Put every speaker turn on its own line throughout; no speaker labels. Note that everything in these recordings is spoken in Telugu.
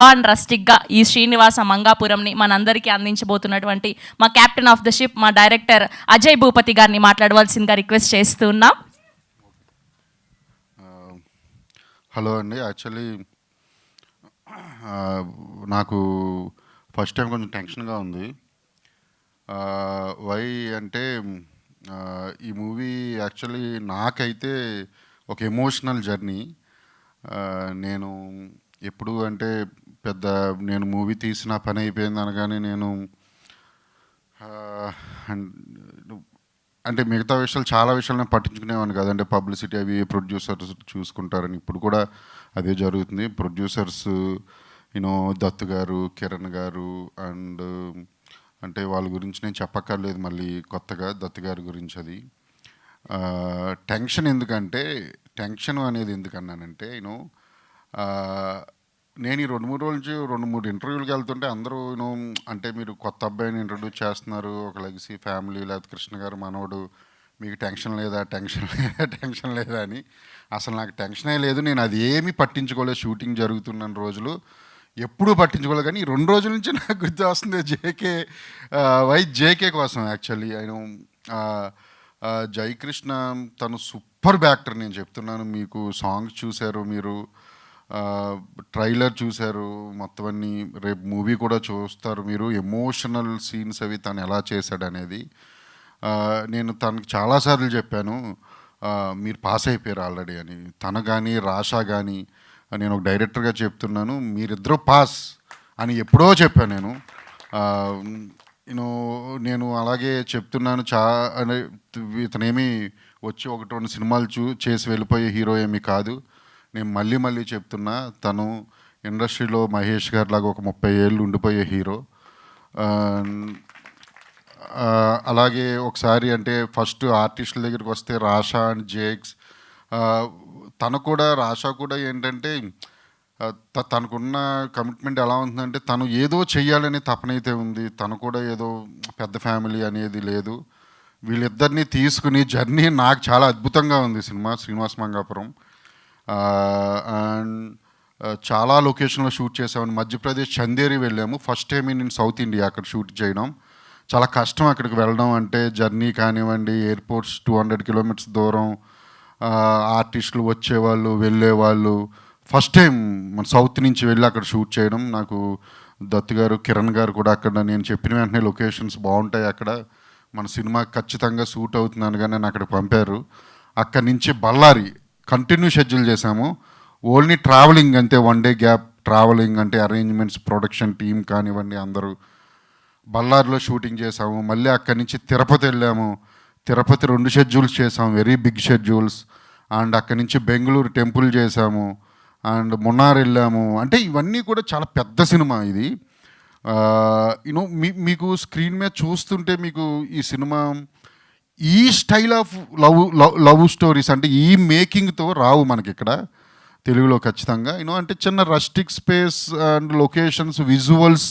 అండ్ రస్టిక్గా ఈ శ్రీనివాస మంగాపురంని మనందరికీ అందించబోతున్నటువంటి మా కెప్టెన్ ఆఫ్ ద షిప్ మా డైరెక్టర్ అజయ్ భూపతి గారిని మాట్లాడవలసిందిగా రిక్వెస్ట్ చేస్తున్నాం.
హలో అండి. యాక్చువల్లీ నాకు ఫస్ట్ టైం కొంచెం టెన్షన్గా ఉంది. వై అంటే ఈ మూవీ యాక్చువల్లీ నాకైతే ఒక ఎమోషనల్ జర్నీ. నేను ఎప్పుడు అంటే నేను మూవీ తీసిన పని అయిపోయింది అనగానే నేను అంటే మిగతా విషయాలు చాలా విషయాలు నేను పట్టించుకునేవాడిని కదంటే పబ్లిసిటీ అవి ప్రొడ్యూసర్స్ చూసుకుంటారని. ఇప్పుడు కూడా అదే జరుగుతుంది. ప్రొడ్యూసర్స్ దత్తు గారు, కిరణ్ గారు అండ్ అంటే వాళ్ళ గురించి నేను చెప్పక్కర్లేదు మళ్ళీ కొత్తగా దత్తు గారి గురించి. అది టెన్షన్ ఎందుకంటే టెన్షన్ అనేది ఎందుకన్నానంటే నేను ఈ 2-3 రోజుల నుంచి 2-3 ఇంటర్వ్యూలకు వెళ్తుంటే అందరూ అంటే మీరు కొత్త అబ్బాయిని ఇంట్రడ్యూస్ చేస్తున్నారు, ఒక లెగసీ ఫ్యామిలీ, లేకపోతే కృష్ణ గారు మనవడు, మీకు టెన్షన్ లేదా టెన్షన్ లేదా అని. అసలు నాకు టెన్షనే లేదు. నేను అది ఏమీ పట్టించుకోలేదు. షూటింగ్ జరుగుతున్న రోజులు ఎప్పుడూ పట్టించుకోలేదు. కానీ ఈ 2 రోజుల నుంచి నాకు గుర్తు వస్తుంది జేకే కోసం. యాక్చువల్లీ జయకృష్ణ తను సూపర్ యాక్టర్. నేను చెప్తున్నాను, మీకు సాంగ్స్ చూశారు, మీరు ట్రైలర్ చూశారు, మొత్తం అన్నీ రేపు మూవీ కూడా చూస్తారు మీరు. ఎమోషనల్ సీన్స్ అవి తను ఎలా చేశాడు అనేది నేను తనకు చాలాసార్లు చెప్పాను, మీరు పాస్ అయిపోయారు ఆల్రెడీ అని. తను కానీ రాషా కానీ నేను ఒక డైరెక్టర్గా చెప్తున్నాను, మీరిద్దరూ పాస్ అని ఎప్పుడో చెప్పాను నేను అలాగే చెప్తున్నాను. ఇతనేమి వచ్చి 1-2 సినిమాలు చేసి వెళ్ళిపోయే హీరో ఏమీ కాదు. నేను మళ్ళీ చెప్తున్నా, తను ఇండస్ట్రీలో మహేష్ గారి లాగా ఒక 30 ఏళ్ళు ఉండిపోయే హీరో. అలాగే ఒకసారి అంటే ఫస్ట్ ఆర్టిస్టుల దగ్గరికి వస్తే రాషా అండ్ జేక్స్, రాషా కూడా ఏంటంటే తనకున్న కమిట్మెంట్ ఎలా ఉంటుందంటే తను ఏదో చెయ్యాలనే తపనైతే ఉంది. తను కూడా ఏదో పెద్ద ఫ్యామిలీ అనేది లేదు. వీళ్ళిద్దరినీ తీసుకుని జర్నీ నాకు చాలా అద్భుతంగా ఉంది సినిమా శ్రీనివాస మంగాపురం. అండ్ చాలా లొకేషన్లో షూట్ చేసామని. మధ్యప్రదేశ్ చందేరి వెళ్ళాము. ఫస్ట్ టైం నేను సౌత్ ఇండియా అక్కడ షూట్ చేయడం. చాలా కష్టం అక్కడికి వెళ్ళడం అంటే, జర్నీ కానివ్వండి, ఎయిర్పోర్ట్స్ 200 కిలోమీటర్స్ దూరం, ఆర్టిస్టులు వచ్చేవాళ్ళు వెళ్ళేవాళ్ళు. ఫస్ట్ టైం మన సౌత్ నుంచి వెళ్ళి అక్కడ షూట్ చేయడం. నాకు దత్తు గారు, కిరణ్ గారు కూడా అక్కడ నేను చెప్పిన వెంటనే లొకేషన్స్ బాగుంటాయి అక్కడ, మన సినిమా ఖచ్చితంగా సూట్ అవుతున్నాను కానీ నన్ను అక్కడికి పంపారు. అక్కడి నుంచి బళ్ళారి కంటిన్యూ షెడ్యూల్ చేశాము. ఓన్లీ ట్రావెలింగ్ అంతే, 1 డే గ్యాప్ ట్రావెలింగ్ అంటే అరేంజ్మెంట్స్, ప్రొడక్షన్ టీమ్ కానివ్వండి అందరూ. బళ్ళారిలో షూటింగ్ చేసాము. మళ్ళీ అక్కడి నుంచి తిరుపతి వెళ్ళాము. తిరుపతి 2 షెడ్యూల్స్ చేసాము, వెరీ బిగ్ షెడ్యూల్స్. అండ్ అక్కడి నుంచి బెంగళూరు టెంపుల్ చేసాము. అండ్ మున్నార్ వెళ్ళాము. అంటే ఇవన్నీ కూడా చాలా పెద్ద సినిమా ఇది. మీకు స్క్రీన్ మీద చూస్తుంటే మీకు ఈ సినిమా ఈ స్టైల్ ఆఫ్ లవ్ స్టోరీస్ అంటే ఈ మేకింగ్తో రావు మనకి ఇక్కడ తెలుగులో ఖచ్చితంగా. అంటే చిన్న rustic space and locations, visuals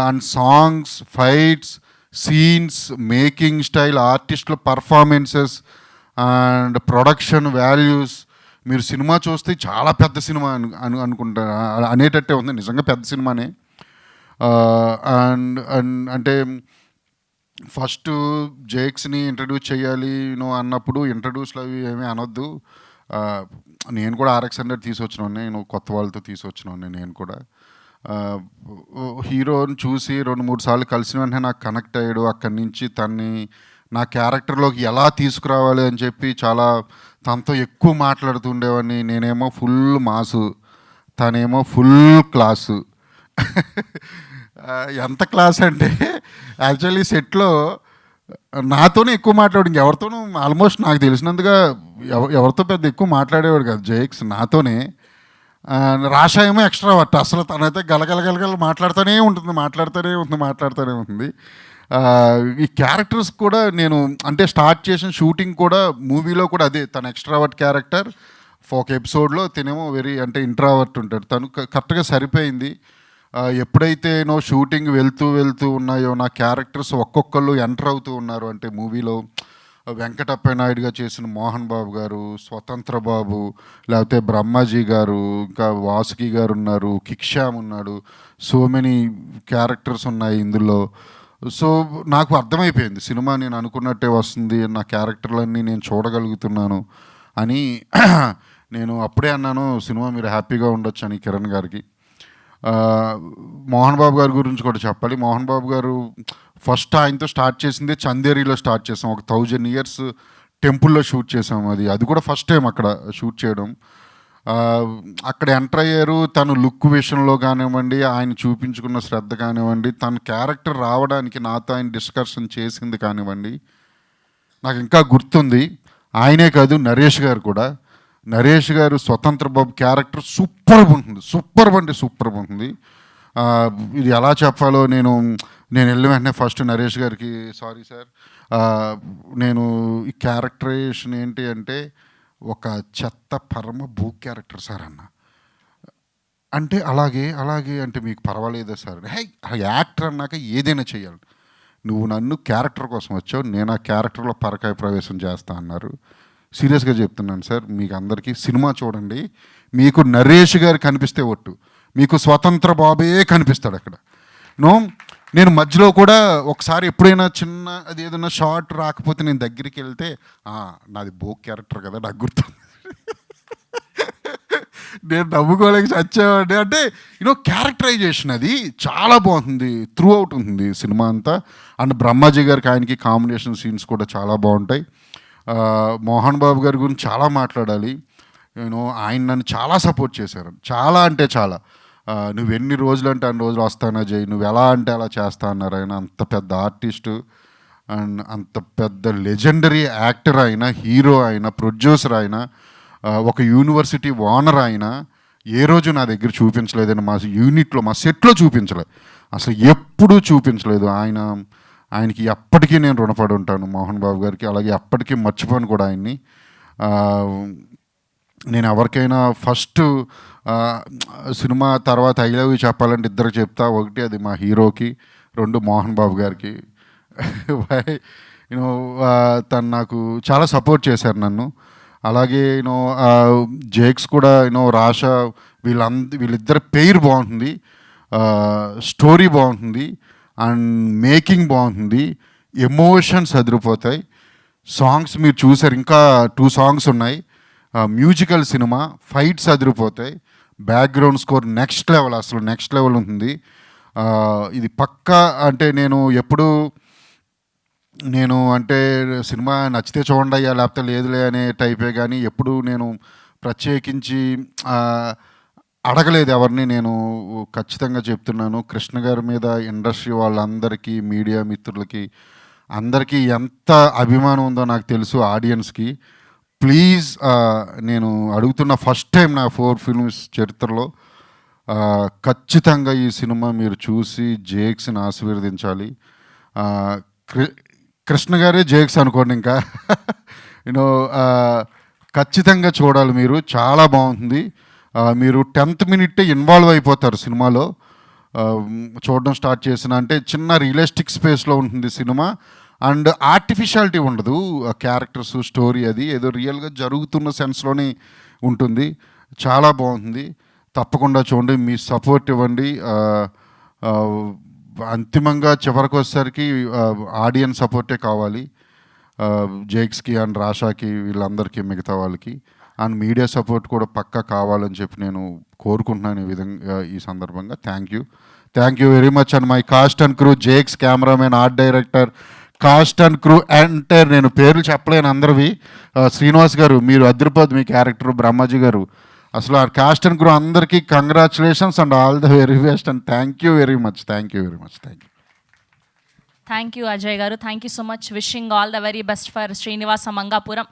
and songs, fights, scenes, making style, ఆర్టిస్టుల పర్ఫార్మెన్సెస్ అండ్ ప్రొడక్షన్ వాల్యూస్. మీరు సినిమా చూస్తే చాలా పెద్ద సినిమా అనుకుంటా అనేటట్టే ఉంది. నిజంగా పెద్ద సినిమానే. అండ్ అంటే ఫస్ట్ జేక్స్ని ఇంట్రడ్యూస్ చేయాలి అన్నప్పుడు ఇంట్రడ్యూస్లు అవి ఏమీ అనొద్దు. నేను కూడా RX-100 తీసుకొచ్చినోడిని, కొత్త వాళ్ళతో తీసుకొచ్చినోడిని. నేను కూడా హీరోని చూసి 2-3 సార్లు కలిసిన వెంటనే నాకు కనెక్ట్ అయ్యాడు. అక్కడి నుంచి తన్ని నా క్యారెక్టర్లోకి ఎలా తీసుకురావాలి అని చెప్పి చాలా తనతో ఎక్కువ మాట్లాడుతుండేవాడిని. నేనేమో ఫుల్ మాసు, తనేమో ఫుల్ క్లాసు. ఎంత క్లాస్ అంటే యాక్చువల్లీ సెట్లో నాతోనే ఎక్కువ మాట్లాడు, ఇంకెవరితోనూ ఆల్మోస్ట్ నాకు తెలిసినందుగా ఎవరితో పెద్ద ఎక్కువ మాట్లాడేవాడు కాదు జేక్స్, నాతోనే. రాషా ఏమో ఎక్స్ట్రావర్ట్. అసలు తనైతే గలగల మాట్లాడుతూనే ఉంటుంది. ఈ క్యారెక్టర్స్ కూడా నేను అంటే స్టార్ట్ చేసిన షూటింగ్ కూడా మూవీలో కూడా అదే, తన ఎక్స్ట్రావర్ట్ క్యారెక్టర్. ఒక ఎపిసోడ్లో తినేమో వెరీ అంటే ఇంట్రావర్ట్ ఉంటాడు. తను కరెక్ట్గా సరిపోయింది. ఎప్పుడైతే షూటింగ్ వెళ్తూ ఉన్నాయో నా క్యారెక్టర్స్ ఒక్కొక్కళ్ళు ఎంటర్ అవుతూ ఉన్నారు అంటే మూవీలో వెంకటప్ప నాయుడుగా చేసిన మోహన్ బాబు గారు, స్వతంత్ర బాబు, లేకపోతే బ్రహ్మాజీ గారు, ఇంకా వాసుకి గారు ఉన్నారు, కిక్షామ్ ఉన్నాడు. సో మెనీ క్యారెక్టర్స్ ఉన్నాయి ఇందులో. సో నాకు అర్థమైపోయింది సినిమా నేను అనుకున్నట్టే వస్తుంది, నా క్యారెక్టర్లన్నీ నేను చూడగలుగుతున్నాను అని. నేను అప్పుడే అన్నాను సినిమా మీరు హ్యాపీగా ఉండొచ్చు అని కిరణ్ గారికి. మోహన్ బాబు గారి గురించి కూడా చెప్పాలి. మోహన్ బాబు గారు ఫస్ట్ ఆయనతో స్టార్ట్ చేసింది చందేరిలో స్టార్ట్ చేసాం. ఒక 1000 years టెంపుల్లో షూట్ చేసాం. అది కూడా ఫస్ట్ టైం అక్కడ షూట్ చేయడం. అక్కడ ఎంటర్ అయ్యారు. తను లుక్ విషయంలో కానివ్వండి, ఆయన చూపించుకున్న శ్రద్ధ కానివ్వండి, తన క్యారెక్టర్ రావడానికి నాతో ఆయన డిస్కషన్ చేసింది కానివ్వండి, నాకు ఇంకా గుర్తుంది. ఆయనే కాదు, నరేష్ గారు కూడా. నరేష్ గారు స్వతంత్ర బాబు క్యారెక్టర్ సూపర్గా ఉంటుంది, సూపర్గా ఉంటుంది. ఇది ఎలా చెప్పాలో నేను వెళ్ళిన వెంటనే ఫస్ట్ నరేష్ గారికి, సారీ సార్, నేను ఈ క్యారెక్టరైజేషన్ ఏంటి అంటే ఒక చెత్త పరమ భూ క్యారెక్టర్ సార్ అన్న. అంటే అలాగే అంటే మీకు పర్వాలేదా సార్? హే, యాక్టర్ అన్నాక ఏదైనా చేయాలి. నువ్వు నన్ను క్యారెక్టర్ కోసం వచ్చావు, నేను ఆ క్యారెక్టర్లో పరకాయ ప్రవేశం చేస్తా అన్నారు. సీరియస్గా చెప్తున్నాను సార్, మీకు అందరికీ సినిమా చూడండి, మీకు నరేష్ గారు కనిపిస్తే ఒట్టు, మీకు స్వతంత్ర బాబే కనిపిస్తాడు అక్కడ. నేను మధ్యలో కూడా ఒకసారి ఎప్పుడైనా చిన్న అది ఏదైనా షార్ట్ రాకపోతే నేను దగ్గరికి వెళ్తే నాది బోక్ క్యారెక్టర్ కదా నాకు గుర్తు. నేను నవ్వుకోలేక చచ్చామండి. అంటే క్యారెక్టరైజేషన్ అది చాలా బాగుంటుంది, త్రూ అవుట్ ఉంటుంది సినిమా అంతా. అండ్ బ్రహ్మాజీ గారికి ఆయనకి కాంబినేషన్ సీన్స్ కూడా చాలా బాగుంటాయి. మోహన్ బాబు గారి గురించి చాలా మాట్లాడాలి. ఆయన నన్ను చాలా సపోర్ట్ చేశారు, చాలా అంటే చాలా. నువ్వు ఎన్ని రోజులు అంటే అన్ని రోజులు వస్తానా జై, నువ్వు ఎలా అంటే అలా చేస్తా అన్నారు. ఆయన అంత పెద్ద ఆర్టిస్టు అండ్ అంత పెద్ద లెజెండరీ యాక్టర్ అయినా, హీరో అయినా, ప్రొడ్యూసర్ అయినా, ఒక యూనివర్సిటీ ఓనర్ అయినా ఏ రోజు నా దగ్గర చూపించలేదని, మా యూనిట్లో మా సెట్లో చూపించలేదు, అసలు ఎప్పుడూ చూపించలేదు. ఆయనకి ఎప్పటికీ నేను రుణపడి ఉంటాను మోహన్ బాబు గారికి. అలాగే ఎప్పటికీ మర్చిపోను కూడా ఆయన్ని. నేను ఎవరికైనా ఫస్ట్ సినిమా తర్వాత ఐ లవ్ యూ చెప్పాలంటే ఇద్దరికి చెప్తా. ఒకటి అది మా హీరోకి, రెండు మోహన్ బాబు గారికి. తను నాకు చాలా సపోర్ట్ చేశారు నన్ను. అలాగే జేక్స్ కూడా రాషా, వీళ్ళిద్దరి పేరు బాగుంటుంది, స్టోరీ బాగుంటుంది, అండ్ మేకింగ్ బాగుంటుంది, ఎమోషన్స్ అదిరిపోతాయి. సాంగ్స్ మీరు చూసారు, ఇంకా 2 songs ఉన్నాయి. మ్యూజికల్ సినిమా, ఫైట్స్ అదిరిపోతాయి, బ్యాక్గ్రౌండ్ స్కోర్ నెక్స్ట్ లెవెల్, అసలు నెక్స్ట్ లెవెల్ ఉంటుంది. ఇది పక్కా. అంటే నేను అంటే సినిమా నచ్చితే చూడండి అయ్యా లేకపోతే లేదులే అనే టైపే, కానీ ఎప్పుడు నేను ప్రత్యేకించి అడగలేదు ఎవరిని. నేను ఖచ్చితంగా చెప్తున్నాను, కృష్ణ గారి మీద ఇండస్ట్రీ వాళ్ళందరికీ, మీడియా మిత్రులకి అందరికీ ఎంత అభిమానం ఉందో నాకు తెలుసు, ఆడియన్స్కి. ప్లీజ్, నేను అడుగుతున్న ఫస్ట్ టైం నా 4 films చరిత్రలో ఖచ్చితంగా ఈ సినిమా మీరు చూసి జేక్స్ని ఆశీర్వదించాలి. కృష్ణ గారే జేక్స్ అనుకోండి ఇంకా. ఖచ్చితంగా చూడాలి మీరు, చాలా బాగుంటుంది. మీరు 10th minute ఇన్వాల్వ్ అయిపోతారు సినిమాలో. చూడడం స్టార్ట్ చేసిన అంటే చిన్న రియలిస్టిక్ స్పేస్లో ఉంటుంది సినిమా. అండ్ ఆర్టిఫిషియాలిటీ ఉండదు, క్యారెక్టర్స్, స్టోరీ అది ఏదో రియల్గా జరుగుతున్న సెన్స్లోనే ఉంటుంది. చాలా బాగుంటుంది, తప్పకుండా చూడండి, మీ సపోర్ట్ ఇవ్వండి. అంతిమంగా చివరికి వచ్చేసరికి ఆడియన్స్ సపోర్టే కావాలి, జేక్స్కి అండ్ రాషాకి, వీళ్ళందరికీ, మిగతా వాళ్ళకి. అండ్ మీడియా సపోర్ట్ కూడా పక్కా కావాలని చెప్పి నేను కోరుకుంటున్నాను ఈ విధంగా, ఈ సందర్భంగా. Thank you very much. And my cast and crew, Jakes cameraman, art director, cost and crew entire, నేను పేర్లు చెప్పలేను అందరివి. శ్రీనివాస్ గారు మీరు అదిరిపోద్ది మీ క్యారెక్టర్, బ్రహ్మాజీ గారు, అసలు ఆ కాస్ట్ అండ్ క్రూ అందరికీ congratulations and all the very best. And thank you very much.
Thank you Ajay గారు, thank you so much. Wishing all the very best for Srinivasa Mangapuram.